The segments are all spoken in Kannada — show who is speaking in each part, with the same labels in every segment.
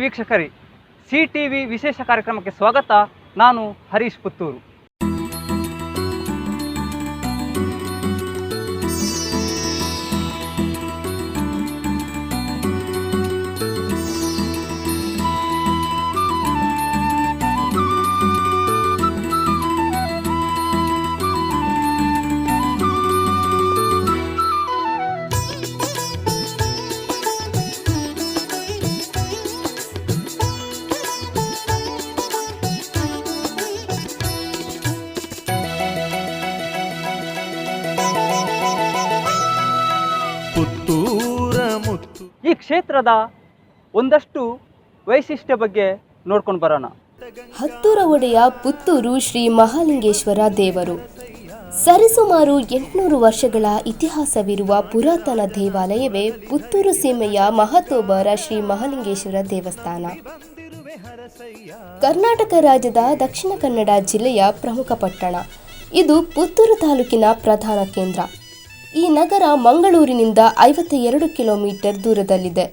Speaker 1: ವೀಕ್ಷಕರೇ, CTV ವಿಶೇಷ ಕಾರ್ಯಕ್ರಮಕ್ಕೆ ಸ್ವಾಗತ. ನಾನು ಹರೀಶ್ ಪುತ್ತೂರು. ಈ ಕ್ಷೇತ್ರದ ಒಂದಷ್ಟು ವೈಶಿಷ್ಟ್ಯ ಬಗ್ಗೆ ನೋಡ್ಕೊಂಡು ಬರೋಣ.
Speaker 2: ಹತ್ತೂರ ಒಡೆಯ ಪುತ್ತೂರು ಶ್ರೀ ಮಹಾಲಿಂಗೇಶ್ವರ ದೇವರು ಸರಿಸುಮಾರು 800 ವರ್ಷಗಳ ಇತಿಹಾಸವಿರುವ ಪುರಾತನ ದೇವಾಲಯವೇ ಪುತ್ತೂರು ಸೀಮೆಯ ಮಹತೋಬರ ಶ್ರೀ ಮಹಾಲಿಂಗೇಶ್ವರ ದೇವಸ್ಥಾನ. ಕರ್ನಾಟಕ ರಾಜ್ಯದ ದಕ್ಷಿಣ ಕನ್ನಡ ಜಿಲ್ಲೆಯ ಪ್ರಮುಖ ಪಟ್ಟಣ. ಇದು ಪುತ್ತೂರು ತಾಲೂಕಿನ ಪ್ರಧಾನ ಕೇಂದ್ರ. ಈ ನಗರ ಮಂಗಳೂರಿನಿಂದ 52 ಕಿಲೋಮೀಟರ್ ದೂರದಲ್ಲಿದೆ.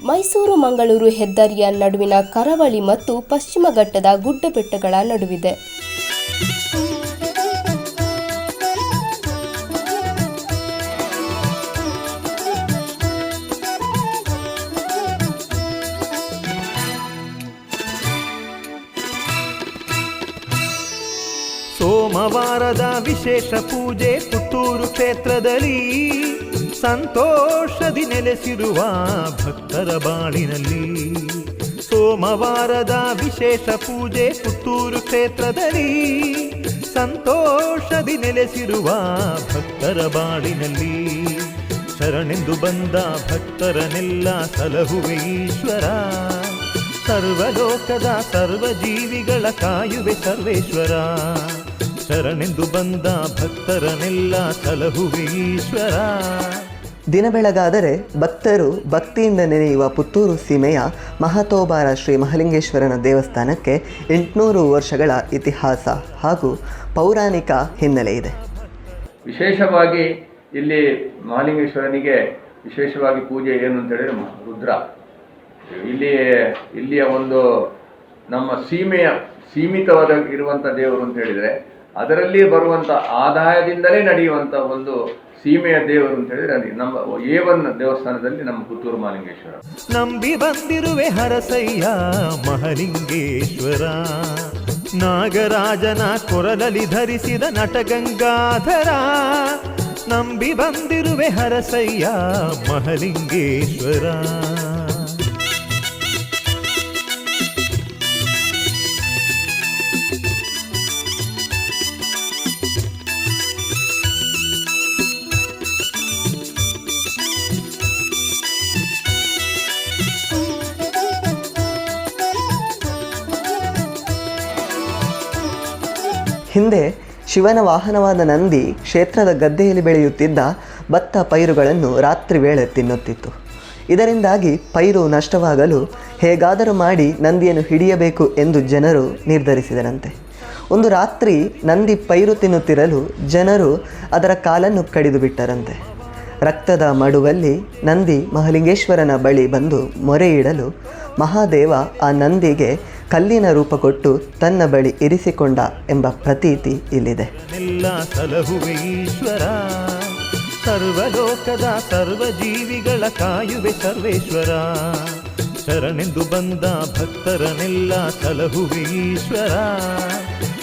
Speaker 2: ಮೈಸೂರು ಮಂಗಳೂರು ಹೆದ್ದಾರಿಯ ನಡುವಿನ ಕರಾವಳಿ ಮತ್ತು ಪಶ್ಚಿಮ ಘಟ್ಟದ ಗುಡ್ಡಬೆಟ್ಟಗಳ ನಡುವಿದೆ.
Speaker 3: ಸೋಮವಾರದ ವಿಶೇಷ ಪೂಜೆ ಪುತ್ತೂರು ಕ್ಷೇತ್ರದಲ್ಲಿ ಸಂತೋಷದಿ ನೆಲೆಸಿರುವ ಭಕ್ತರ ಬಾಳಿನಲ್ಲಿ. ಸೋಮವಾರದ ವಿಶೇಷ ಪೂಜೆ ಪುತ್ತೂರು ಕ್ಷೇತ್ರದಲ್ಲಿ ಸಂತೋಷದಿ ನೆಲೆಸಿರುವ ಭಕ್ತರ ಬಾಳಿನಲ್ಲಿ. ಶರಣೆಂದು ಬಂದ ಭಕ್ತರನ್ನೆಲ್ಲ ಸಲಹುವೆ ಈಶ್ವರ. ಸರ್ವಲೋಕದ ಸರ್ವಜೀವಿಗಳ ಕಾಯುವೆ ಸರ್ವೇಶ್ವರ. ಶರಣೆಂದು ಬಂದ ಭಕ್ತರನ್ನೆಲ್ಲ ಸಲಹುವೆ ಈಶ್ವರ.
Speaker 4: ದಿನ ಬೆಳಗಾದರೆ ಭಕ್ತರು ಭಕ್ತಿಯಿಂದ ನೆನೆಯುವ ಪುತ್ತೂರು ಸೀಮೆಯ ಮಹತೋಬಾರ ಶ್ರೀ ಮಹಾಲಿಂಗೇಶ್ವರನ ದೇವಸ್ಥಾನಕ್ಕೆ 800 ವರ್ಷಗಳ ಇತಿಹಾಸ ಹಾಗೂ ಪೌರಾಣಿಕ ಹಿನ್ನೆಲೆ ಇದೆ.
Speaker 5: ವಿಶೇಷವಾಗಿ ಇಲ್ಲಿ ಮಹಾಲಿಂಗೇಶ್ವರನಿಗೆ ವಿಶೇಷವಾಗಿ ಪೂಜೆ ಏನು ಅಂತ ಹೇಳಿದ್ರೆ ರುದ್ರ. ಇಲ್ಲಿಯ ಒಂದು ನಮ್ಮ ಸೀಮಿತವಾದ ಇರುವಂಥ ದೇವರು ಅಂತ ಹೇಳಿದರೆ ಅದರಲ್ಲಿ ಬರುವಂಥ ಆದಾಯದಿಂದಲೇ ನಡೆಯುವಂಥ ಒಂದು ಸೀಮೆಯ ದೇವರು ಅಂತ ಹೇಳಿದ್ರೆ ಅಲ್ಲಿ ನಮ್ಮ A1 ದೇವಸ್ಥಾನದಲ್ಲಿ ನಮ್ಮ ಪುತ್ತೂರು ಮಹಾಲಿಂಗೇಶ್ವರ.
Speaker 3: ನಂಬಿ ಬಂದಿರುವೆ ಹರಸಯ್ಯ ಮಹಾಲಿಂಗೇಶ್ವರ. ನಾಗರಾಜನ ಕೊರಲಲ್ಲಿ ಧರಿಸಿದ ನಟಗಂಗಾಧರ. ನಂಬಿ ಬಂದಿರುವೆ ಹರಸಯ್ಯ ಮಹಾಲಿಂಗೇಶ್ವರ.
Speaker 4: ಹಿಂದೆ ಶಿವನ ವಾಹನವಾದ ನಂದಿ ಕ್ಷೇತ್ರದ ಗದ್ದೆಯಲ್ಲಿ ಬೆಳೆಯುತ್ತಿದ್ದ ಭತ್ತ ಪೈರುಗಳನ್ನು ರಾತ್ರಿ ವೇಳೆ ತಿನ್ನುತ್ತಿತ್ತು. ಇದರಿಂದಾಗಿ ಪೈರು ನಷ್ಟವಾಗಲು ಹೇಗಾದರೂ ಮಾಡಿ ನಂದಿಯನ್ನು ಹಿಡಿಯಬೇಕು ಎಂದು ಜನರು ನಿರ್ಧರಿಸಿದರಂತೆ. ಒಂದು ರಾತ್ರಿ ನಂದಿ ಪೈರು ತಿನ್ನುತ್ತಿರಲು ಜನರು ಅದರ ಕಾಲನ್ನು ಕಡಿದು ಬಿಟ್ಟರಂತೆ. ರಕ್ತದ ಮಡುವಲ್ಲಿ ನಂದಿ ಮಹಾಲಿಂಗೇಶ್ವರನ ಬಳಿ ಬಂದು ಮೊರೆ ಇಡಲು ಮಹಾದೇವ ಆ ನಂದಿಗೆ ಕಲ್ಲಿನ ರೂಪ ಕೊಟ್ಟು ತನ್ನ ಬಳಿ ಇರಿಸಿಕೊಂಡ ಎಂಬ ಪ್ರತೀತಿ ಇಲ್ಲಿದೆ.
Speaker 3: ಸರ್ವಲೋಕದ ಸರ್ವಜೀವಿಗಳ ಕಾಯುವೆ ಸರ್ವೇಶ್ವರ. ಶರಣೆಂದು ಬಂದ ಭಕ್ತರನ್ನೆಲ್ಲ ಸಲಹುವೆ ಈಶ್ವರ.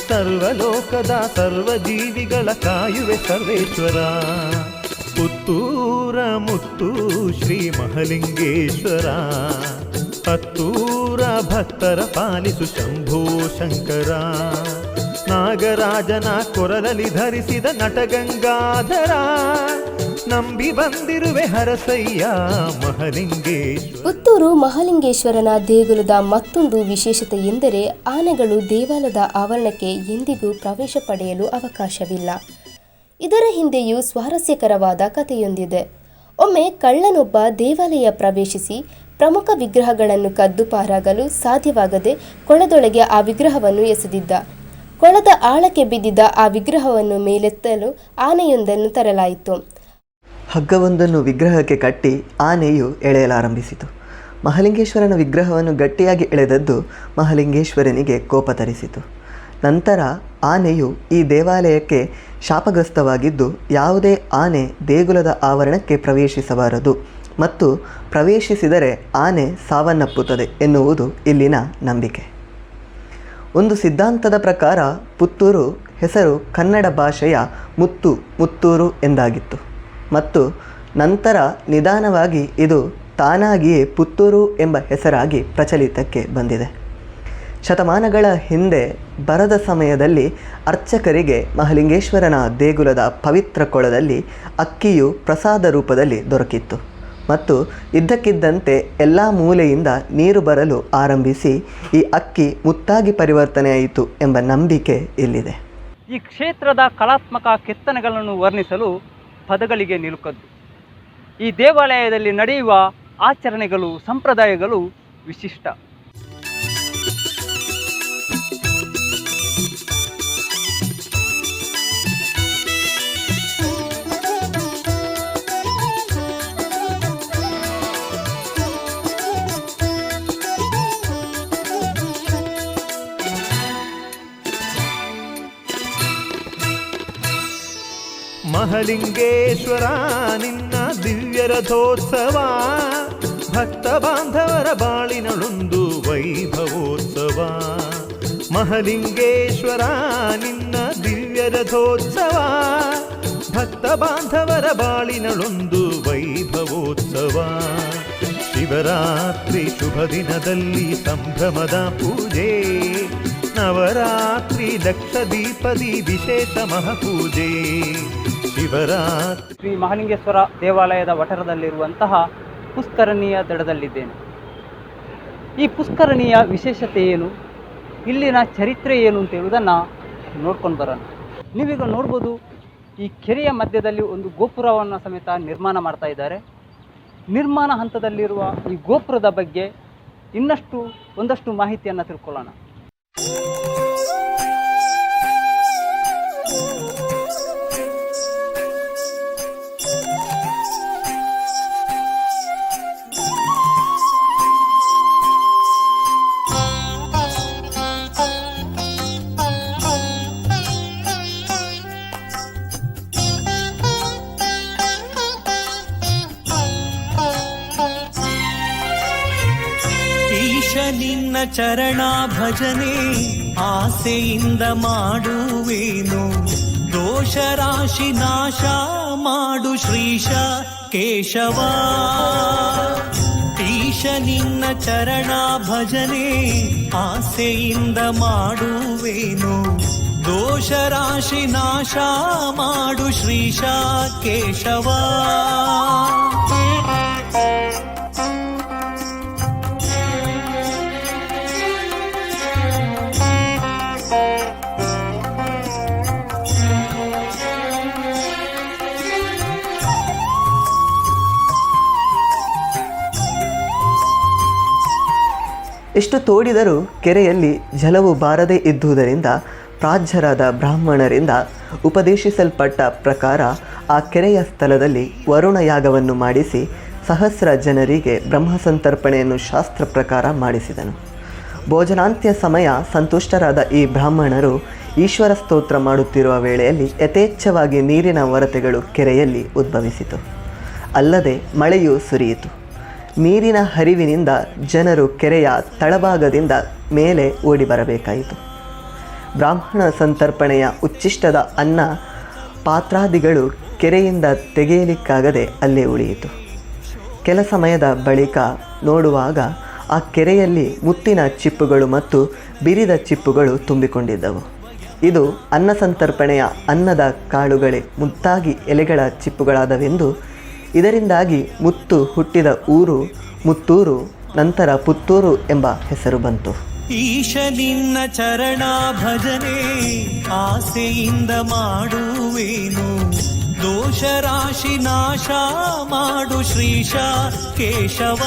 Speaker 3: ಸರ್ವಲೋಕದ ಸರ್ವಜೀವಿಗಳ ಕಾಯುವೆ ಸರ್ವೇಶ್ವರ. ಪುತ್ತೂರ ಮುತ್ತು ಶ್ರೀ ಮಹಾಲಿಂಗೇಶ್ವರ. ಹತ್ತೂರ ಭಕ್ತರ ಪಾಲಿಸು ಶಂಭೋ ಶಂಕರ. ನಾಗರಾಜನ ಕೊರಲಲ್ಲಿ ಧರಿಸಿದ ನಟಗಂಗಾಧರ. ನಂಬಿ ಬಂದಿರುವೆ ಹರಸಯ್ಯ ಮಹಾಲಿಂಗೇಶ್ವರ.
Speaker 2: ಪುತ್ತೂರು ಮಹಾಲಿಂಗೇಶ್ವರನ ದೇಗುಲದ ಮತ್ತೊಂದು ವಿಶೇಷತೆ ಎಂದರೆ ಆನೆಗಳು ದೇವಾಲಯದ ಆವರಣಕ್ಕೆ ಎಂದಿಗೂ ಪ್ರವೇಶ ಪಡೆಯಲು ಅವಕಾಶವಿಲ್ಲ. ಇದರ ಹಿಂದೆಯೂ ಸ್ವಾರಸ್ಯಕರವಾದ ಕಥೆಯೊಂದಿದೆ. ಒಮ್ಮೆ ಕಳ್ಳನೊಬ್ಬ ದೇವಾಲಯ ಪ್ರವೇಶಿಸಿ ಪ್ರಮುಖ ವಿಗ್ರಹಗಳನ್ನು ಕದ್ದು ಪಾರಾಗಲು ಸಾಧ್ಯವಾಗದೆ ಕೊಳದೊಳಗೆ ಆ ವಿಗ್ರಹವನ್ನು ಎಸೆದಿದ್ದ. ಕೊಳದ ಆಳಕ್ಕೆ ಬಿದ್ದಿದ್ದ ಆ ವಿಗ್ರಹವನ್ನು ಮೇಲೆತ್ತಲು ಆನೆಯೊಂದನ್ನು ತರಲಾಯಿತು.
Speaker 4: ಹಗ್ಗವೊಂದನ್ನು ವಿಗ್ರಹಕ್ಕೆ ಕಟ್ಟಿ ಆನೆಯು ಎಳೆಯಲಾರಂಭಿಸಿತು. ಮಹಾಲಿಂಗೇಶ್ವರನ ವಿಗ್ರಹವನ್ನು ಗಟ್ಟಿಯಾಗಿ ಎಳೆದದ್ದು ಮಹಾಲಿಂಗೇಶ್ವರನಿಗೆ ಕೋಪ ತರಿಸಿತು. ನಂತರ ಆನೆಯು ಈ ದೇವಾಲಯಕ್ಕೆ ಶಾಪಗ್ರಸ್ತವಾಗಿದ್ದು ಯಾವುದೇ ಆನೆ ದೇಗುಲದ ಆವರಣಕ್ಕೆ ಪ್ರವೇಶಿಸಬಾರದು ಮತ್ತು ಪ್ರವೇಶಿಸಿದರೆ ಆನೆ ಸಾವನ್ನಪ್ಪುತ್ತದೆ ಎನ್ನುವುದು ಇಲ್ಲಿನ ನಂಬಿಕೆ. ಒಂದು ಸಿದ್ಧಾಂತದ ಪ್ರಕಾರ ಪುತ್ತೂರು ಹೆಸರು ಕನ್ನಡ ಭಾಷೆಯ ಮುತ್ತೂರು ಎಂದಾಗಿತ್ತು ಮತ್ತು ನಂತರ ನಿಧಾನವಾಗಿ ಇದು ತಾನಾಗಿಯೇ ಪುತ್ತೂರು ಎಂಬ ಹೆಸರಾಗಿ ಪ್ರಚಲಿತಕ್ಕೆ ಬಂದಿದೆ. ಶತಮಾನಗಳ ಹಿಂದೆ ಬರದ ಸಮಯದಲ್ಲಿ ಅರ್ಚಕರಿಗೆ ಮಹಾಲಿಂಗೇಶ್ವರನ ದೇಗುಲದ ಪವಿತ್ರ ಕೊಳದಲ್ಲಿ ಅಕ್ಕಿಯು ಪ್ರಸಾದ ರೂಪದಲ್ಲಿ ದೊರಕಿತ್ತು ಮತ್ತು ಇದ್ದಕ್ಕಿದ್ದಂತೆ ಎಲ್ಲ ಮೂಲೆಯಿಂದ ನೀರು ಬರಲು ಆರಂಭಿಸಿ ಈ ಅಕ್ಕಿ ಮುತ್ತಾಗಿ ಪರಿವರ್ತನೆಯಾಯಿತು ಎಂಬ ನಂಬಿಕೆ ಇಲ್ಲಿದೆ.
Speaker 1: ಈ ಕ್ಷೇತ್ರದ ಕಲಾತ್ಮಕ ಕೆತ್ತನೆಗಳನ್ನು ವರ್ಣಿಸಲು ಪದಗಳಿಗೆ ನಿಲುಕದ್ದು. ಈ ದೇವಾಲಯದಲ್ಲಿ ನಡೆಯುವ ಆಚರಣೆಗಳು, ಸಂಪ್ರದಾಯಗಳು ವಿಶಿಷ್ಟ.
Speaker 3: ಮಹಾಲಿಂಗೇಶ್ವರ ನಿನ್ನ ದಿವ್ಯ ರಥೋತ್ಸವ, ಭಕ್ತ ಬಾಂಧವರ ಬಾಳಿನಳೊಂದು ವೈಭವೋತ್ಸವ. ಮಹಾಲಿಂಗೇಶ್ವರ ನಿನ್ನ ದಿವ್ಯ ರಥೋತ್ಸವ, ಭಕ್ತ ಬಾಂಧವರ ಬಾಳಿನಳೊಂದು ವೈಭವೋತ್ಸವ. ಶಿವರಾತ್ರಿ ಶುಭ ದಿನದಲ್ಲಿ ಸಂಭ್ರಮದ ಪೂಜೆ, ನವರಾತ್ರಿ ಲಕ್ಷ ದೀಪದಿ ವಿಶೇಷ ಮಹಾಪೂಜೆ. ಶಿವರಾತ್ರಿ
Speaker 1: ಶ್ರೀ ಮಹಾಲಿಂಗೇಶ್ವರ ದೇವಾಲಯದ ವಠರದಲ್ಲಿರುವಂತಹ ಪುಷ್ಕರಣಿಯ ದಡದಲ್ಲಿದ್ದೇನೆ. ಈ ಪುಷ್ಕರಣಿಯ ವಿಶೇಷತೆ ಏನು, ಇಲ್ಲಿನ ಚರಿತ್ರೆ ಏನು ಅಂತ ಹೇಳುವುದನ್ನು ನೋಡ್ಕೊಂಡು ಬರೋಣ. ನೀವೀಗ ನೋಡ್ಬೋದು, ಈ ಕೆರೆಯ ಮಧ್ಯದಲ್ಲಿ ಒಂದು ಗೋಪುರವನ್ನು ಸಮೇತ ನಿರ್ಮಾಣ ಮಾಡ್ತಾ ಇದ್ದಾರೆ. ನಿರ್ಮಾಣ ಹಂತದಲ್ಲಿರುವ ಈ ಗೋಪುರದ ಬಗ್ಗೆ ಒಂದಷ್ಟು ಮಾಹಿತಿಯನ್ನು ತಿಳ್ಕೊಳ್ಳೋಣ.
Speaker 6: ನಿನ್ನ ಚರಣ ಭಜನೆ ಆಸೆಯಿಂದ ಮಾಡುವೇನು, ದೋಷ ರಾಶಿ ನಾಶ ಮಾಡು ಶ್ರೀಶ ಕೇಶವ. ಈಶ ನಿನ್ನ ಚರಣ ಭಜನೆ ಆಸೆಯಿಂದ ಮಾಡುವೇನು, ದೋಷ ರಾಶಿ ನಾಶ ಮಾಡು ಶ್ರೀಶ ಕೇಶವ.
Speaker 4: ಎಷ್ಟು ತೋಡಿದರೂ ಕೆರೆಯಲ್ಲಿ ಜಲವು ಬಾರದೇ ಇದ್ದುದರಿಂದ ಪ್ರಾಜ್ಯರಾದ ಬ್ರಾಹ್ಮಣರಿಂದ ಉಪದೇಶಿಸಲ್ಪಟ್ಟ ಪ್ರಕಾರ ಆ ಕೆರೆಯ ಸ್ಥಳದಲ್ಲಿ ವರುಣ ಯಾಗವನ್ನು ಮಾಡಿಸಿ ಸಹಸ್ರ ಜನರಿಗೆ ಬ್ರಹ್ಮಸಂತರ್ಪಣೆಯನ್ನು ಶಾಸ್ತ್ರ ಪ್ರಕಾರ ಮಾಡಿಸಿದನು. ಭೋಜನಾಂತ್ಯ ಸಮಯ ಸಂತುಷ್ಟರಾದ ಈ ಬ್ರಾಹ್ಮಣರು ಈಶ್ವರ ಸ್ತೋತ್ರ ಮಾಡುತ್ತಿರುವ ವೇಳೆಯಲ್ಲಿ ಯಥೇಚ್ಛವಾಗಿ ನೀರಿನ ಹೊರತೆಗಳು ಕೆರೆಯಲ್ಲಿ ಉದ್ಭವಿಸಿತು. ಅಲ್ಲದೆ ಮಳೆಯೂ ಸುರಿಯಿತು. ನೀರಿನ ಹರಿವಿನಿಂದ ಜನರು ಕೆರೆಯ ತಳಭಾಗದಿಂದ ಮೇಲೆ ಓಡಿ ಬರಬೇಕಾಯಿತು. ಬ್ರಾಹ್ಮಣ ಸಂತರ್ಪಣೆಯ ಉಚ್ಚಿಷ್ಟದ ಅನ್ನ ಪಾತ್ರಾದಿಗಳು ಕೆರೆಯಿಂದ ತೆಗೆಯಲಿಕ್ಕಾಗದೆ ಅಲ್ಲೇ ಉಳಿಯಿತು. ಕೆಲ ಸಮಯದ ಬಳಿಕ ನೋಡುವಾಗ ಆ ಕೆರೆಯಲ್ಲಿ ಮುತ್ತಿನ ಚಿಪ್ಪುಗಳು ಮತ್ತು ಬಿರಿದ ಚಿಪ್ಪುಗಳು ತುಂಬಿಕೊಂಡಿದ್ದವು. ಇದು ಅನ್ನ ಸಂತರ್ಪಣೆಯ ಅನ್ನದ ಕಾಳುಗಳೇ ಮುತ್ತಾಗಿ ಎಲೆಗಳ ಚಿಪ್ಪುಗಳಾದವೆಂದು, ಇದರಿಂದಾಗಿ ಮುತ್ತು ಹುಟ್ಟಿದ ಊರು ಮುತ್ತೂರು, ನಂತರ ಪುತ್ತೂರು ಎಂಬ ಹೆಸರು ಬಂತು.
Speaker 6: ಈಶ ನಿನ್ನ ಚರಣ ಭಜನೆ ಆಸೆಯಿಂದ ಮಾಡುವೇನು, ದೋಷ ರಾಶಿ ನಾಶ ಮಾಡು ಶ್ರೀಶ ಕೇಶವ.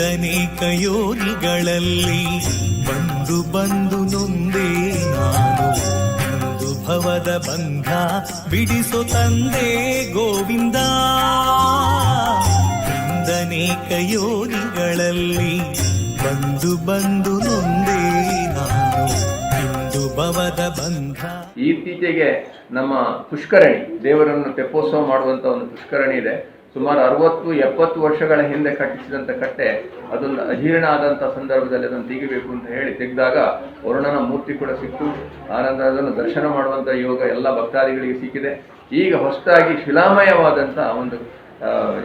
Speaker 6: ಹಿಂದನೇಕ ಯೋನಿಗಳಲ್ಲಿ ಬಂದು ಬಂದು ನೊಂದೇ ನಾನು ಇಂದು ಭವದ ಬಂಧ ಬಿಡಿಸೋ ತಂದೆ ಗೋವಿಂದ. ಹಿಂದನೇಕ ಯೋನಿಗಳಲ್ಲಿ ಬಂದು ಬಂದು ನೊಂದೇ ನಾನು ಇಂದು ಭವದ ಬಂಧ.
Speaker 5: ಇತ್ತೀಚೆಗೆ ನಮ್ಮ ಪುಷ್ಕರಣಿ ದೇವರನ್ನು ತೆಪ್ಪೋತ್ಸವ ಮಾಡುವಂಥ ಒಂದು ಪುಷ್ಕರಣಿ ಇದೆ. ಸುಮಾರು 60-70 ವರ್ಷಗಳ ಹಿಂದೆ ಕಟ್ಟಿಸಿದಂಥ ಕಟ್ಟೆ ಅದೊಂದು ಅಜೀರ್ಣ ಆದಂಥ ಸಂದರ್ಭದಲ್ಲಿ ಅದನ್ನು ತೆಗಿಬೇಕು ಅಂತ ಹೇಳಿ ತೆಗೆದಾಗ ವರುಣನ ಮೂರ್ತಿ ಕೂಡ ಸಿಕ್ತು. ಆನಂತರ ಅದನ್ನು ದರ್ಶನ ಮಾಡುವಂಥ ಯೋಗ ಎಲ್ಲ ಭಕ್ತಾದಿಗಳಿಗೆ ಸಿಕ್ಕಿದೆ. ಈಗ ಹೊಸದಾಗಿ ಶಿಲಾಮಯವಾದಂಥ ಒಂದು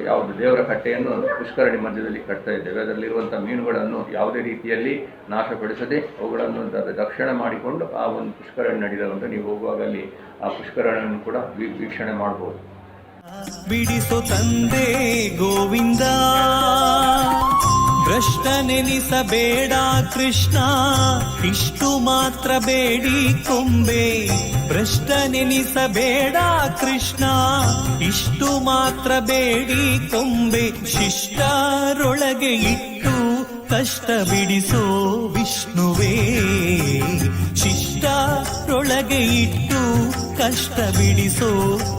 Speaker 5: ಯಾವುದು ದೇವರ ಕಟ್ಟೆಯನ್ನು ಪುಷ್ಕರಣಿ ಮಧ್ಯದಲ್ಲಿ ಕಟ್ತಾ ಇದ್ದೇವೆ. ಅದರಲ್ಲಿರುವಂಥ ಮೀನುಗಳನ್ನು ಯಾವುದೇ ರೀತಿಯಲ್ಲಿ ನಾಶಪಡಿಸದೆ ಅವುಗಳನ್ನು ರಕ್ಷಣೆ ಮಾಡಿಕೊಂಡು ಆ ಒಂದು ಪುಷ್ಕರಣಿ ನಡೆಯುವಂಥ ನೀವು ಹೋಗುವಾಗ ಅಲ್ಲಿ ಆ ಪುಷ್ಕರಣಿಯನ್ನು ಕೂಡ ವೀಕ್ಷಣೆ ಮಾಡ್ಬೋದು.
Speaker 6: ಬಿಡಿಸೋ ತಂದೆ ಗೋವಿಂದ, ಭ್ರಷ್ಟ ನೆನಿಸಬೇಡ ಕೃಷ್ಣ, ಇಷ್ಟು ಮಾತ್ರ ಬೇಡಿ ಕೊಂಬೆ. ಭ್ರಷ್ಟ ನೆನಿಸಬೇಡ ಕೃಷ್ಣ, ಇಷ್ಟು ಮಾತ್ರ ಬೇಡಿ ಕೊಂಬೆ. ಶಿಷ್ಟರೊಳಗೆ ಇಟ್ಟು ಕಷ್ಟ ಬಿಡಿಸೋ ವಿಷ್ಣುವೇ, ಶಿಷ್ಟರೊಳಗೆ ಇಟ್ಟು ಕಷ್ಟ ಬಿಡಿಸೋ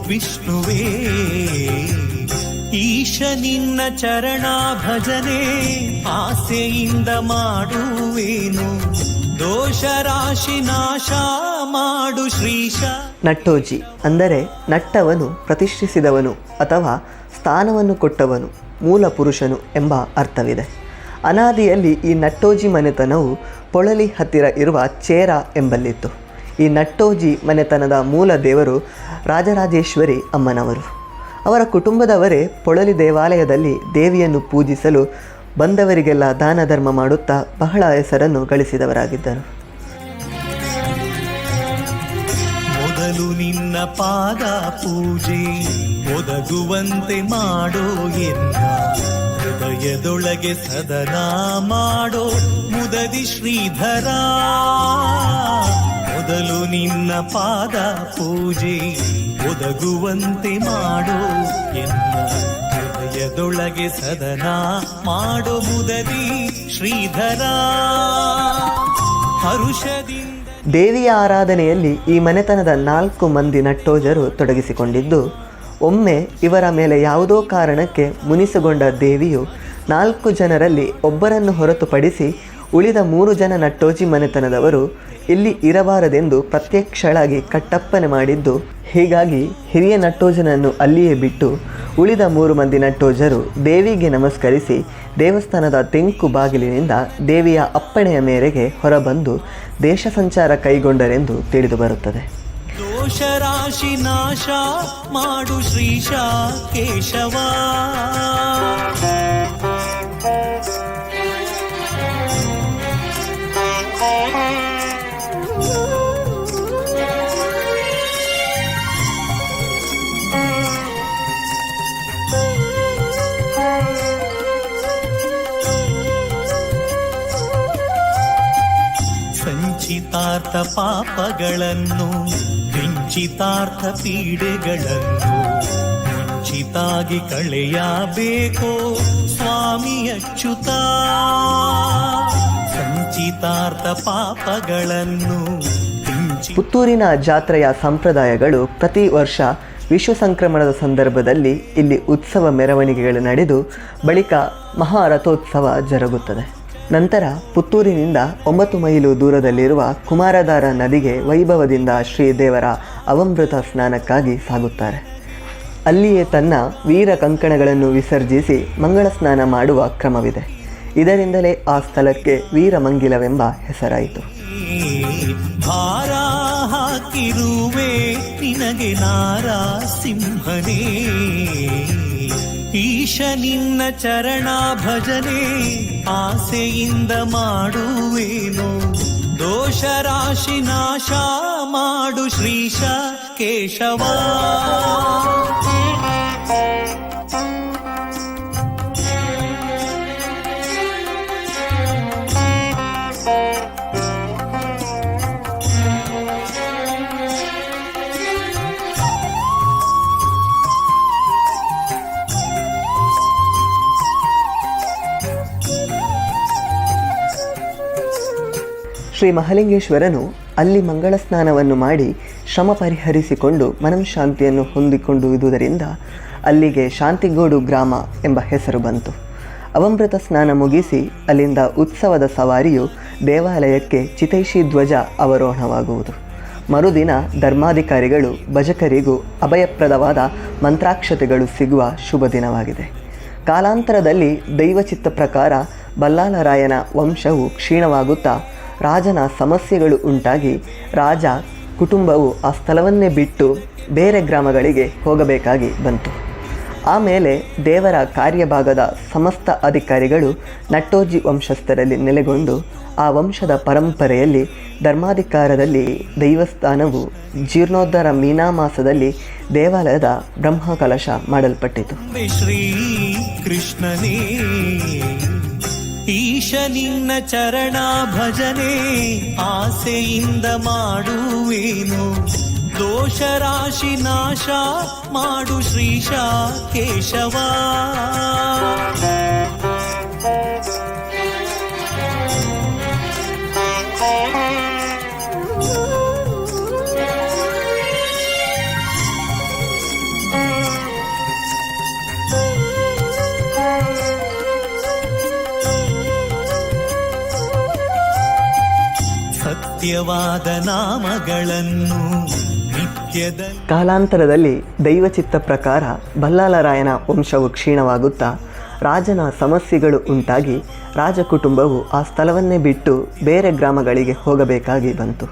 Speaker 6: ವಿಷ್ಣುವೇ. ಈಶ ನಿನ್ನ ಚರಣ ಭಜನೆ ಆಸೆಯಿಂದ ಮಾಡುವೇನು, ದೋಷ ರಾಶಿ ನಾಶ ಮಾಡು ಶ್ರೀಶ.
Speaker 4: ನಟ್ಟೋಜಿ ಅಂದರೆ ನಟ್ಟವನು, ಪ್ರತಿಷ್ಠಿಸಿದವನು ಅಥವಾ ಸ್ಥಾನವನ್ನು ಕೊಟ್ಟವನು, ಮೂಲ ಪುರುಷನು ಎಂಬ ಅರ್ಥವಿದೆ. ಅನಾದಿಯಲ್ಲಿ ಈ ನಟ್ಟೋಜಿ ಮನೆತನವು ಪೊಳಲಿ ಹತ್ತಿರ ಇರುವ ಚೇರ ಎಂಬಲ್ಲಿತ್ತು. ಈ ನಟ್ಟೋಜಿ ಮನೆತನದ ಮೂಲ ದೇವರು ರಾಜರಾಜೇಶ್ವರಿ ಅಮ್ಮನವರು. ಅವರ ಕುಟುಂಬದವರೇ ಪೊಳಲಿ ದೇವಾಲಯದಲ್ಲಿ ದೇವಿಯನ್ನು ಪೂಜಿಸಲು ಬಂದವರಿಗೆಲ್ಲ ದಾನ ಧರ್ಮ ಮಾಡುತ್ತಾ ಬಹಳ ಹೆಸರನ್ನು ಗಳಿಸಿದವರಾಗಿದ್ದರು.
Speaker 6: ಮೊದಲು ನಿನ್ನ ಪಾದ ಪೂಜೆ ಒದಗುವಂತೆ ಮಾಡೋ ಎನ್ನ, ಹೃದಯದೊಳಗೆ ಸದನ ಮಾಡೋ ಮುದದಿ ಶ್ರೀಧರ. ಮೊದಲು ನಿನ್ನ ಪಾದ ಪೂಜೆ ಒದಗುವಂತೆ ಮಾಡೋ ಎನ್ನ, ಹೃದಯದೊಳಗೆ ಸದನ ಮಾಡೋ ಮುದದಿ ಶ್ರೀಧರ. ಹರುಷದಿಂದ
Speaker 4: ದೇವಿಯ ಆರಾಧನೆಯಲ್ಲಿ ಈ ಮನೆತನದ 4 ಮಂದಿ ನಟ್ಟೋಜರು ತೊಡಗಿಸಿಕೊಂಡಿದ್ದು, ಒಮ್ಮೆ ಇವರ ಮೇಲೆ ಯಾವುದೋ ಕಾರಣಕ್ಕೆ ಮುನಿಸುಗೊಂಡ ದೇವಿಯು 4 ಜನರಲ್ಲಿ ಒಬ್ಬರನ್ನು ಹೊರತುಪಡಿಸಿ ಉಳಿದ 3 ಜನ ನಟ್ಟೋಜಿ ಮನೆತನದವರು ಇಲ್ಲಿ ಇರಬಾರದೆಂದು ಪ್ರತ್ಯಕ್ಷಳಾಗಿ ಕಟ್ಟಪ್ಪನೆ ಮಾಡಿದ್ದು. ಹೀಗಾಗಿ ಹಿರಿಯ ನಟ್ಟೋಜನನ್ನು ಅಲ್ಲಿಯೇ ಬಿಟ್ಟು ಉಳಿದ 3 ಮಂದಿ ನಟ್ಟೋಜರು ದೇವಿಗೆ ನಮಸ್ಕರಿಸಿ ದೇವಸ್ಥಾನದ ತೆಂಕು ಬಾಗಿಲಿನಿಂದ ದೇವಿಯ ಅಪ್ಪಣೆಯ ಮೇರೆಗೆ ಹೊರಬಂದು ದೇಶ ಸಂಚಾರ ಕೈಗೊಂಡರೆಂದು ತಿಳಿದು ಬರುತ್ತದೆ.
Speaker 6: ದೋಷ ರಾಶಿ ನಾಶ ಮಾಡು ಶ್ರೀಶ ಕೇಶವ. ಸಂಚಿತಾರ್ಥ ಪಾಪಗಳನ್ನು, ಕಿಂಚಿತಾರ್ಥ ಪೀಡೆಗಳನ್ನು ಮುಂಚಿತಾಗಿ ಕಳೆಯಬೇಕೋ ಸ್ವಾಮಿ ಅಚ್ಯುತ. ಸಂಚಿತಾರ್ಥ ಪಾಪಗಳನ್ನು
Speaker 4: ಪುತ್ತೂರಿನ ಜಾತ್ರೆಯ ಸಂಪ್ರದಾಯಗಳು ಪ್ರತಿ ವರ್ಷ ವಿಶ್ವ ಸಂಕ್ರಮಣದ ಸಂದರ್ಭದಲ್ಲಿ ಇಲ್ಲಿ ಉತ್ಸವ ಮೆರವಣಿಗೆಗಳು ನಡೆದು ಬಳಿಕ ಮಹಾರಥೋತ್ಸವ ಜರುಗುತ್ತದೆ. ನಂತರ ಪುತ್ತೂರಿನಿಂದ 9 ಮೈಲು ದೂರದಲ್ಲಿರುವ ಕುಮಾರಧಾರ ನದಿಗೆ ವೈಭವದಿಂದ ಶ್ರೀದೇವರ ಅವಮೃತ ಸ್ನಾನಕ್ಕಾಗಿ ಸಾಗುತ್ತಾರೆ. ಅಲ್ಲಿಯೇ ತನ್ನ ವೀರ ಕಂಕಣಗಳನ್ನು ವಿಸರ್ಜಿಸಿ ಮಂಗಳ ಸ್ನಾನ ಮಾಡುವ ಕ್ರಮವಿದೆ. ಇದರಿಂದಲೇ ಆ ಸ್ಥಳಕ್ಕೆ ವೀರಮಂಗಿಲವೆಂಬ ಹೆಸರಾಯಿತು.
Speaker 6: ಭಾರ ಹಾಕಿರುವೆ ನಿನಗೆ ನಾರಸಿಂಹನೇ, ಈಶ ನಿನ್ನ ಚರಣ ಭಜನೆ ಆಸೆಯಿಂದ ಮಾಡುವೇನು, ದೋಷ ರಾಶಿ ನಾಶ ಮಾಡು ಶ್ರೀಶ ಕೇಶವ.
Speaker 4: ಶ್ರೀ ಮಹಾಲಿಂಗೇಶ್ವರನು ಅಲ್ಲಿ ಮಂಗಳ ಸ್ನಾನವನ್ನು ಮಾಡಿ ಶ್ರಮ ಪರಿಹರಿಸಿಕೊಂಡು ಮನಃಶಾಂತಿಯನ್ನು ಹೊಂದಿಕೊಂಡಿರುವುದರಿಂದ ಅಲ್ಲಿಗೆ ಶಾಂತಿಗೋಡು ಗ್ರಾಮ ಎಂಬ ಹೆಸರು ಬಂತು. ಅವಮೃತ ಸ್ನಾನ ಮುಗಿಸಿ ಅಲ್ಲಿಂದ ಉತ್ಸವದ ಸವಾರಿಯು ದೇವಾಲಯಕ್ಕೆ ಚಿತೈಷಿ ಧ್ವಜ ಅವರೋಹಣವಾಗುವುದು. ಮರುದಿನ ಧರ್ಮಾಧಿಕಾರಿಗಳು ಭಜಕರಿಗೂ ಅಭಯಪ್ರದವಾದ ಮಂತ್ರಾಕ್ಷತೆಗಳು ಸಿಗುವ ಶುಭ ದಿನವಾಗಿದೆ. ಕಾಲಾಂತರದಲ್ಲಿ ದೈವಚಿತ್ತ ಪ್ರಕಾರ ಬಲ್ಲಾಳರಾಯನ ವಂಶವು ಕ್ಷೀಣವಾಗುತ್ತಾ ರಾಜನ ಸಮಸ್ಯೆಗಳು ಉಂಟಾಗಿ ರಾಜ ಕುಟುಂಬವು ಆ ಸ್ಥಳವನ್ನೇ ಬಿಟ್ಟು ಬೇರೆ ಗ್ರಾಮಗಳಿಗೆ ಹೋಗಬೇಕಾಗಿ ಬಂತು. ಆಮೇಲೆ ದೇವರ ಕಾರ್ಯಭಾಗದ ಸಮಸ್ತ ಅಧಿಕಾರಿಗಳು ನಟ್ಟೋಜಿ ವಂಶಸ್ಥರಲ್ಲಿ ನೆಲೆಗೊಂಡು ಆ ವಂಶದ ಪರಂಪರೆಯಲ್ಲಿ ಧರ್ಮಾಧಿಕಾರದಲ್ಲಿ ದೈವಸ್ಥಾನವು ಜೀರ್ಣೋದ್ಧಾರ ಮೀನಾಮಾಸದಲ್ಲಿ ದೇವಾಲಯದ ಬ್ರಹ್ಮಕಲಶ ಮಾಡಲ್ಪಟ್ಟಿತು.
Speaker 6: ಶ್ರೀ ಕೃಷ್ಣನೇ ಈಶ ನಿನ್ನ ಚರಣ ಭಜನೆ ಆಸೆಯಿಂದ ಮಾಡುವೇನು, ದೋಷ ರಾಶಿ ನಾಶ ಮಾಡು ಶ್ರೀಶ ಕೇಶವ. ಸತ್ಯವಾದ ನಾಮಗಳನ್ನು ನಿತ್ಯದಲ್ಲಿ.
Speaker 4: ಕಾಲಾಂತರದಲ್ಲಿ ದೈವಚಿತ್ತ ಪ್ರಕಾರ ಬಲ್ಲಾಳರಾಯನ ವಂಶವು ಕ್ಷೀಣವಾಗುತ್ತಾ ರಾಜನ ಸಮಸ್ಯೆಗಳು ಉಂಟಾಗಿ ರಾಜ ಕುಟುಂಬವು ಆ ಸ್ಥಳವನ್ನೇ ಬಿಟ್ಟು ಬೇರೆ ಗ್ರಾಮಗಳಿಗೆ ಹೋಗಬೇಕಾಗಿ ಬಂತು.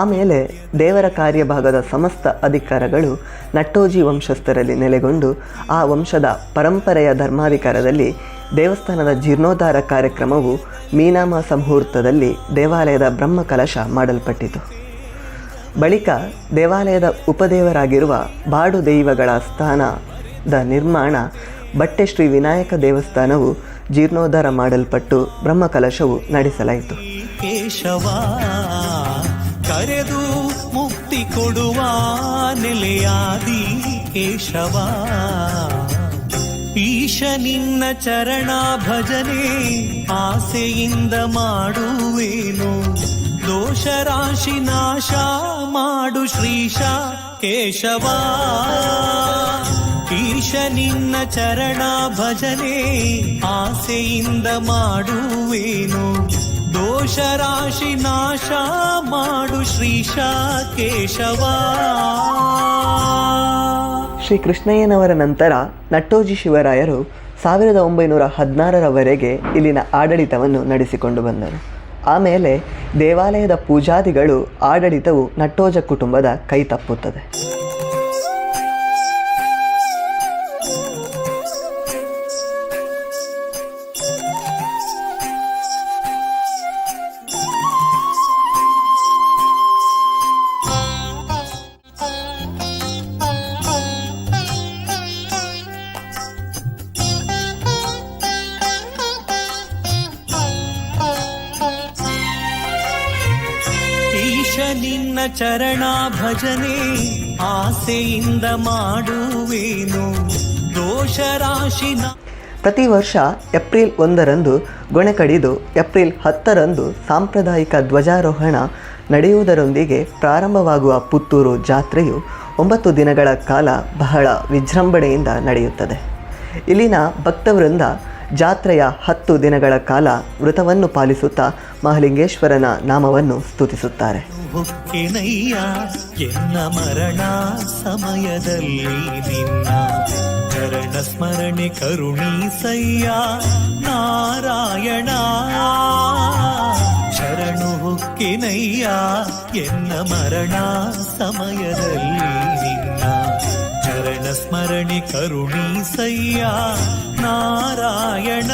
Speaker 4: ಆಮೇಲೆ ದೇವರ ಕಾರ್ಯಭಾಗದ ಸಮಸ್ತ ಅಧಿಕಾರಗಳು ನಟ್ಟೋಜಿ ವಂಶಸ್ಥರಲ್ಲಿ ನೆಲೆಗೊಂಡು ಆ ವಂಶದ ಪರಂಪರೆಯ ಧರ್ಮಾಧಿಕಾರದಲ್ಲಿ ದೇವಸ್ಥಾನದ ಜೀರ್ಣೋದ್ಧಾರ ಕಾರ್ಯಕ್ರಮವು ಮೀನಾಮಾಸ ಮುಹೂರ್ತದಲ್ಲಿ ದೇವಾಲಯದ ಬ್ರಹ್ಮಕಲಶ ಮಾಡಲ್ಪಟ್ಟಿತು. ಬಳಿಕ ದೇವಾಲಯದ ಉಪದೇವರಾಗಿರುವ ಬಾಡು ದೈವಗಳ ಸ್ಥಾನದ ನಿರ್ಮಾಣ ಬಟ್ಟೆ ಶ್ರೀ ವಿನಾಯಕ ದೇವಸ್ಥಾನವು ಜೀರ್ಣೋದ್ಧಾರ ಮಾಡಲ್ಪಟ್ಟು ಬ್ರಹ್ಮಕಲಶವು ನಡೆಸಲಾಯಿತು.
Speaker 6: ಕೇಶವ ಕರೆದು ಮುಕ್ತಿ ಕೊಡುವ ನೆಲೆಯಾದಿ ಕೇಶವ, ಈಶ ನಿನ್ನ ಚರಣ ಭಜನೆ ಆಸೆಯಿಂದ ಮಾಡುವೇನು, ದೋಷ ರಾಶಿ ನಾಶ ಮಾಡು ಶ್ರೀಶ ಕೇಶವ. ಈಶ ನಿನ್ನ ಚರಣ ಭಜನೆ ಆಸೆಯಿಂದ ಮಾಡುವೇನು, ದೋಷ ರಾಶಿ ನಾಶ ಮಾಡು ಶ್ರೀಶ ಕೇಶವ.
Speaker 4: ಶ್ರೀ ಕೃಷ್ಣಯ್ಯನವರ ನಂತರ ನಟ್ಟೋಜಿ ಶಿವರಾಯರು 1916ರವರೆಗೆ ಇಲ್ಲಿನ ಆಡಳಿತವನ್ನು ನಡೆಸಿಕೊಂಡು ಬಂದರು. ಆಮೇಲೆ ದೇವಾಲಯದ ಪೂಜಾದಿಗಳು ಆಡಳಿತವು ನಟ್ಟೋಜ ಕುಟುಂಬದ ಕೈ ತಪ್ಪುತ್ತದೆ.
Speaker 6: ನಿನ್ನ ಚರಣ ಭಜನೆ ಆಸೆಯಿಂದ ಮಾಡುವೇನು, ದೋಷ ರಾಶಿನ.
Speaker 4: ಪ್ರತಿ ವರ್ಷ ಏಪ್ರಿಲ್ 1ರಂದು ಗೊಣೆ ಕಡಿದು ಏಪ್ರಿಲ್ 10ರಂದು ಸಾಂಪ್ರದಾಯಿಕ ಧ್ವಜಾರೋಹಣ ನಡೆಯುವುದರೊಂದಿಗೆ ಪ್ರಾರಂಭವಾಗುವ ಪುತ್ತೂರು ಜಾತ್ರೆಯು 9 ದಿನಗಳ ಕಾಲ ಬಹಳ ವಿಜೃಂಭಣೆಯಿಂದ ನಡೆಯುತ್ತದೆ. ಇಲ್ಲಿನ ಭಕ್ತವೃಂದ ಜಾತ್ರೆಯ 10 ದಿನಗಳ ಕಾಲ ವ್ರತವನ್ನು ಪಾಲಿಸುತ್ತಾ ಮಹಾಲಿಂಗೇಶ್ವರನ ನಾಮವನ್ನು ಸ್ತುತಿಸುತ್ತಾರೆ.
Speaker 6: ಹೊಕ್ಕೆನಯ್ಯ ಎನ್ನ ಮರಣ ಸಮಯದಲ್ಲಿ ನಿನ್ನ ಚರಣ ಸ್ಮರಣೆ ಕರುಣೀಸಯ್ಯ ನಾರಾಯಣ. ಶರಣು ಹೊಕ್ಕೆನಯ್ಯ ಎನ್ನ ಮರಣ ಸಮಯದಲ್ಲಿ ನಿನ್ನ ಚರಣ ಸ್ಮರಣೆ ಕರುಣೀಸಯ್ಯ ನಾರಾಯಣ.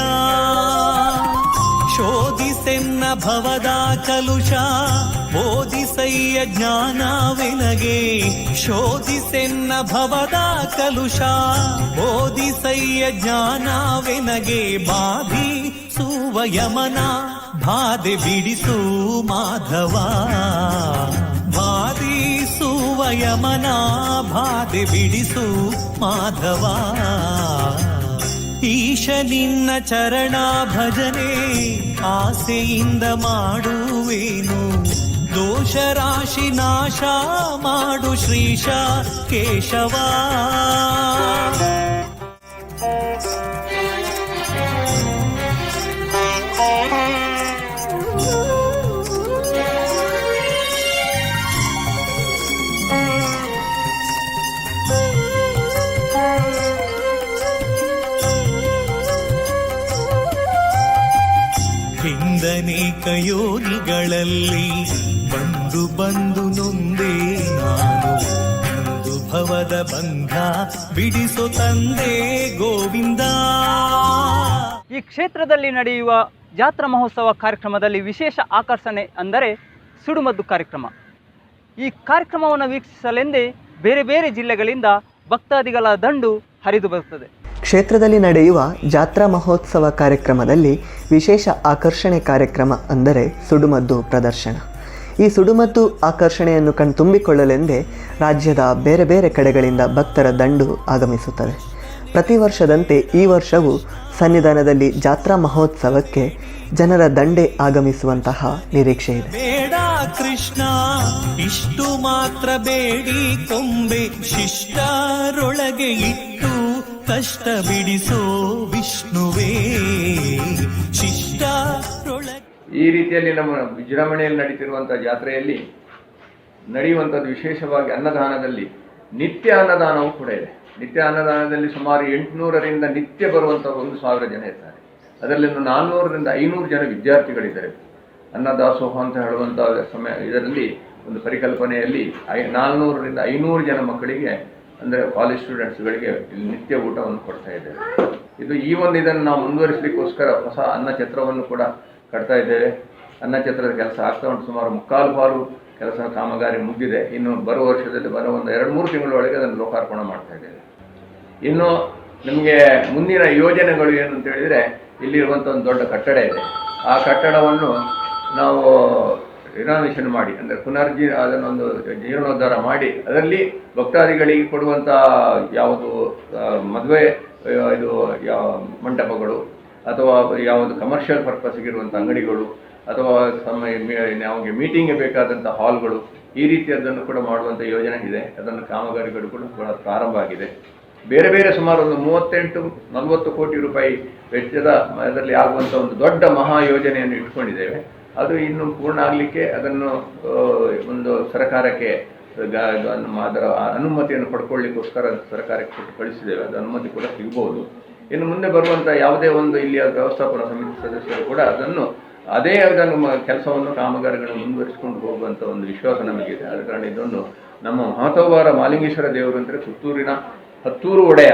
Speaker 6: ಶೋಧಿಸೆನ್ನ ಭವದ ಕಲುಷ ಬೋಧಿಸಯ್ಯ ಜ್ಞಾನವೆನಗೆ, ಶೋಧಿಸೆನ್ನ ಭವದ ಕಲುಷ ಬೋಧಿಸಯ್ಯ ಜ್ಞಾನವೆನಗೆ. ಬಾಧಿಸುವ ಯಮನ ಬಾಧೆ ಬಿಡಿಸು ಮಾಧವ, ಬಾಧಿಸುವ ಯಮನ ಬಾಧೆ ಬಿಡಿಸು ಮಾಧವ. ಈಶ ನಿನ್ನ ಚರಣ ಭಜನೆ ಆಸೆಯಿಂದ ಮಾಡುವೇನು, ದೋಷ ರಾಶಿ ನಾಶ ಮಾಡು ಶ್ರೀಶ ಕೇಶವ. ಹಿಂದನೇಕ ಯೋನಿಗಳಲ್ಲಿ ಬಂದು ಬಂದು ನೊಂದೇ ನಾನು, ಇಂದು ಭವದ ಬಂಧ ಬಿಡಿಸೋ ತಂದೆ ಗೋವಿಂದ.
Speaker 1: ಈ ಕ್ಷೇತ್ರದಲ್ಲಿ ನಡೆಯುವ ಜಾತ್ರಾ ಮಹೋತ್ಸವ ಕಾರ್ಯಕ್ರಮದಲ್ಲಿ ವಿಶೇಷ ಆಕರ್ಷಣೆ ಅಂದರೆ ಸುಡುಮದ್ದು ಕಾರ್ಯಕ್ರಮ. ಈ ಕಾರ್ಯಕ್ರಮವನ್ನು ವೀಕ್ಷಿಸಲೆಂದೇ ಬೇರೆ ಬೇರೆ ಜಿಲ್ಲೆಗಳಿಂದ ಭಕ್ತಾದಿಗಳ ದಂಡು ಹರಿದು ಬರುತ್ತದೆ.
Speaker 4: ಕ್ಷೇತ್ರದಲ್ಲಿ ನಡೆಯುವ ಜಾತ್ರಾ ಮಹೋತ್ಸವ ಕಾರ್ಯಕ್ರಮದಲ್ಲಿ ವಿಶೇಷ ಆಕರ್ಷಣೆ ಕಾರ್ಯಕ್ರಮ ಅಂದರೆ ಸುಡುಮದ್ದು ಪ್ರದರ್ಶನ. ಈ ಸುಡುಮದ್ದು ಆಕರ್ಷಣೆಯನ್ನು ಕಣ್ತುಂಬಿಕೊಳ್ಳಲೆಂದೇ ರಾಜ್ಯದ ಬೇರೆ ಬೇರೆ ಕಡೆಗಳಿಂದ ಭಕ್ತರ ದಂಡು ಆಗಮಿಸುತ್ತದೆ. ಪ್ರತಿ ವರ್ಷದಂತೆ ಈ ವರ್ಷವೂ ಸನ್ನಿಧಾನದಲ್ಲಿ ಜಾತ್ರಾ ಮಹೋತ್ಸವಕ್ಕೆ ಜನರ ದಂಡೆ ಆಗಮಿಸುವಂತಹ ನಿರೀಕ್ಷೆ ಇದೆ.
Speaker 6: ಬೇಡ ಕೃಷ್ಣ ಇಷ್ಟು ಮಾತ್ರ ಬೇಡಿ ಕೊಂಬೆ, ಶಿಷ್ಟರೊಳಗೆ ಇಟ್ಟು ಕಷ್ಟ ಬಿಡಿಸೋ ವಿಷ್ಣುವೇ ಶಿಷ್ಟರೊಳಗೆ.
Speaker 5: ಈ ರೀತಿಯಲ್ಲಿ ನಮ್ಮ ವಿಜೃಂಭಣೆಯಲ್ಲಿ ನಡೀತಿರುವಂತಹ ಜಾತ್ರೆಯಲ್ಲಿ ನಡೆಯುವಂಥದ್ದು ವಿಶೇಷವಾಗಿ ಅನ್ನದಾನದಲ್ಲಿ ನಿತ್ಯ ಅನ್ನದಾನವೂ ಕೂಡ ಇದೆ. ನಿತ್ಯ ಅನ್ನದಾನದಲ್ಲಿ ಸುಮಾರು 800ರಿಂದ ನಿತ್ಯ ಬರುವಂಥ 1000 ಜನ ಇರ್ತಾರೆ. ಅದರಲ್ಲಿ 400ರಿಂದ 500 ಜನ ವಿದ್ಯಾರ್ಥಿಗಳಿದ್ದಾರೆ. ಅನ್ನದಾಸೋಹ ಅಂತ ಹೇಳುವಂಥ ಇದರಲ್ಲಿ ಒಂದು ಪರಿಕಲ್ಪನೆಯಲ್ಲಿ 400ರಿಂದ 500 ಜನ ಮಕ್ಕಳಿಗೆ ಅಂದರೆ ಕಾಲೇಜ್ ಸ್ಟೂಡೆಂಟ್ಸ್ಗಳಿಗೆ ಇಲ್ಲಿ ನಿತ್ಯ ಊಟವನ್ನು ಕೊಡ್ತಾ ಇದ್ದೇವೆ. ಇದನ್ನು ನಾವು ಮುಂದುವರಿಸಲಿಕ್ಕೋಸ್ಕರ ಹೊಸ ಅನ್ನಛತ್ರವನ್ನು ಕೂಡ ಕಟ್ತಾ ಇದ್ದೇವೆ. ಅನ್ನಛತ್ರದ ಕೆಲಸ ಆಗ್ತಾ ಉಂಟು. ಸುಮಾರು 3/4 ಕೆಲಸ ಕಾಮಗಾರಿ ಮುಗಿದಿದೆ. ಇನ್ನು ಬರುವ ವರ್ಷದಲ್ಲಿ ಬರೋ ಒಂದು 2-3 ತಿಂಗಳೊಳಗೆ ಅದನ್ನು ಲೋಕಾರ್ಪಣೆ ಮಾಡ್ತಾ ಇದ್ದೇವೆ. ಇನ್ನು ನಿಮಗೆ ಮುಂದಿನ ಯೋಜನೆಗಳು ಏನು ಅಂತ ಹೇಳಿದರೆ, ಇಲ್ಲಿರುವಂಥ ಒಂದು ದೊಡ್ಡ ಕಟ್ಟಡ ಇದೆ. ಆ ಕಟ್ಟಡವನ್ನು ನಾವು ರಿನೋವೇಷನ್ ಮಾಡಿ ಅಂದರೆ ಅದನ್ನೊಂದು ಜೀರ್ಣೋದ್ಧಾರ ಮಾಡಿ ಅದರಲ್ಲಿ ಭಕ್ತಾದಿಗಳಿಗೆ ಕೊಡುವಂಥ ಯಾವುದು ಮದುವೆ ಮಂಟಪಗಳು ಅಥವಾ ಯಾವುದು ಕಮರ್ಷಿಯಲ್ ಪರ್ಪಸ್ಗಿರುವಂಥ ಅಂಗಡಿಗಳು ಅಥವಾ ನಮಗೆ ಮೀಟಿಂಗ್ಗೆ ಬೇಕಾದಂಥ ಹಾಲ್ಗಳು ಈ ರೀತಿಯದನ್ನು ಕೂಡ ಮಾಡುವಂಥ ಯೋಜನೆ ಇದೆ. ಅದನ್ನು ಕಾಮಗಾರಿಗಳು ಕೂಡ ಪ್ರಾರಂಭ ಆಗಿದೆ. ಬೇರೆ ಬೇರೆ ಸುಮಾರು ಒಂದು 38-40 ಕೋಟಿ ರೂಪಾಯಿ ವೆಚ್ಚದ ಅದರಲ್ಲಿ ಆಗುವಂಥ ಒಂದು ದೊಡ್ಡ ಮಹಾ ಯೋಜನೆಯನ್ನು ಇಟ್ಕೊಂಡಿದ್ದೇವೆ. ಅದು ಇನ್ನು ಪೂರ್ಣ ಆಗಲಿಕ್ಕೆ ಅದನ್ನು ಒಂದು ಸರ್ಕಾರಕ್ಕೆ ಅದರ ಅನುಮತಿಯನ್ನು ಪಡ್ಕೊಳ್ಳಿಕ್ಕೋಸ್ಕರ ಸರ್ಕಾರಕ್ಕೆ ಕೊಟ್ಟು ಕಳಿಸಿದ್ದೇವೆ. ಅದು ಅನುಮತಿ ಕೂಡ ಸಿಗ್ಬೋದು. ಇನ್ನು ಮುಂದೆ ಬರುವಂಥ ಯಾವುದೇ ಒಂದು ಇಲ್ಲಿಯ ವ್ಯವಸ್ಥಾಪನಾ ಸಮಿತಿ ಸದಸ್ಯರು ಕೂಡ ಅದನ್ನು ಕೆಲಸವನ್ನು ಕಾಮಗಾರಿಗಳನ್ನು ಮುಂದುವರಿಸಿಕೊಂಡು ಹೋಗುವಂಥ ಒಂದು ವಿಶ್ವಾಸ ನಮಗಿದೆ. ಆದ ಕಾರಣ ಇದೊಂದು ನಮ್ಮ ಮಹತ್ವವಾದ ಮಾಲಿಂಗೇಶ್ವರ ದೇವರು ಅಂದರೆ ಹತ್ತೂರಿನ ಒಡೆಯ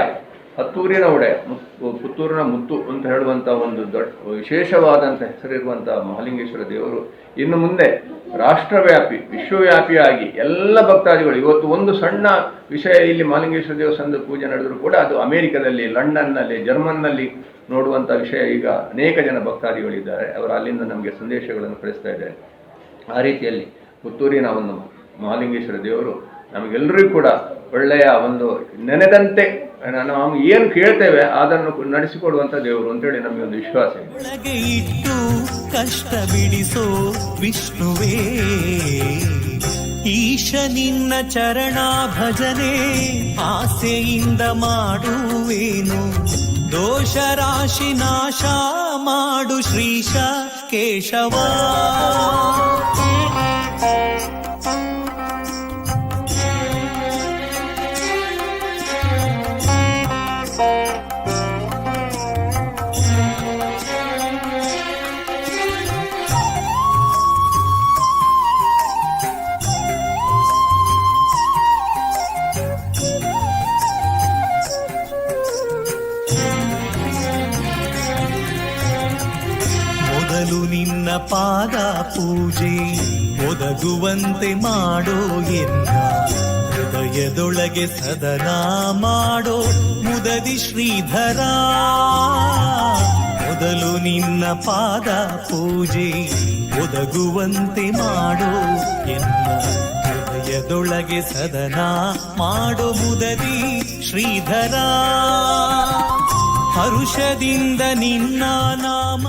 Speaker 5: ಪುತ್ತೂರಿನ ಮುತ್ತು ಅಂತ ಹೇಳುವಂಥ ಒಂದು ದೊಡ್ಡ ವಿಶೇಷವಾದಂಥ ಹೆಸರಿರುವಂಥ ಮಹಾಲಿಂಗೇಶ್ವರ ದೇವರು ಇನ್ನು ಮುಂದೆ ರಾಷ್ಟ್ರವ್ಯಾಪಿ ವಿಶ್ವವ್ಯಾಪಿಯಾಗಿ ಎಲ್ಲ ಭಕ್ತಾದಿಗಳು ಇವತ್ತು ಒಂದು ಸಣ್ಣ ವಿಷಯ ಇಲ್ಲಿ ಮಹಾಲಿಂಗೇಶ್ವರ ದೇವಸ್ಥಾನದ ಪೂಜೆ ನಡೆದರೂ ಕೂಡ ಅದು ಅಮೆರಿಕದಲ್ಲಿ, ಲಂಡನ್ನಲ್ಲಿ, ಜರ್ಮನ್ನಲ್ಲಿ ನೋಡುವಂಥ ವಿಷಯ. ಈಗ ಅನೇಕ ಜನ ಭಕ್ತಾದಿಗಳಿದ್ದಾರೆ. ಅವರು ಅಲ್ಲಿಂದ ನಮಗೆ ಸಂದೇಶಗಳನ್ನು ಕಳಿಸ್ತಾ ಇದ್ದಾರೆ. ಆ ರೀತಿಯಲ್ಲಿ ಪುತ್ತೂರಿನ ಒಂದು ಮಹಾಲಿಂಗೇಶ್ವರ ದೇವರು ನಮಗೆಲ್ಲರಿಗೂ ಕೂಡ ಒಳ್ಳೆಯ ಒಂದು ನೆನೆದಂತೆ ನಾವು ಏನು ಕೇಳ್ತೇವೆ ಅದನ್ನು ನಡೆಸಿಕೊಡುವಂಥ ದೇವರು ಅಂತೇಳಿ ನಮಗೆ ಒಂದು ವಿಶ್ವಾಸ ಇದೆ.
Speaker 6: ಒಳಗೆ ಇಟ್ಟು ಕಷ್ಟ ಬಿಡಿಸೋ ವಿಷ್ಣುವೇ ಈಶ ನಿನ್ನ ಚರಣ ಭಜನೆ ಆಸೆಯಿಂದ ಮಾಡುವೇನು, ದೋಷ ರಾಶಿ ನಾಶ ಮಾಡು ಶ್ರೀಶ ಕೇಶವ. ನಿನ್ನ ಪಾದ ಪೂಜೆ ಒದಗುವಂತೆ ಮಾಡೋ ಎನ್ನ ಹೃದಯದೊಳಗೆ ಸದನ ಮಾಡೋ ಮುದದಿ ಶ್ರೀಧರ. ಮೊದಲು ನಿನ್ನ ಪಾದ ಪೂಜೆ ಒದಗುವಂತೆ ಮಾಡೋ ಎನ್ನ ಹೃದಯದೊಳಗೆ ಸದನ ಮಾಡೋ ಮುದದಿ ಶ್ರೀಧರ. ಹರುಷದಿಂದ ನಿನ್ನ ನಾಮ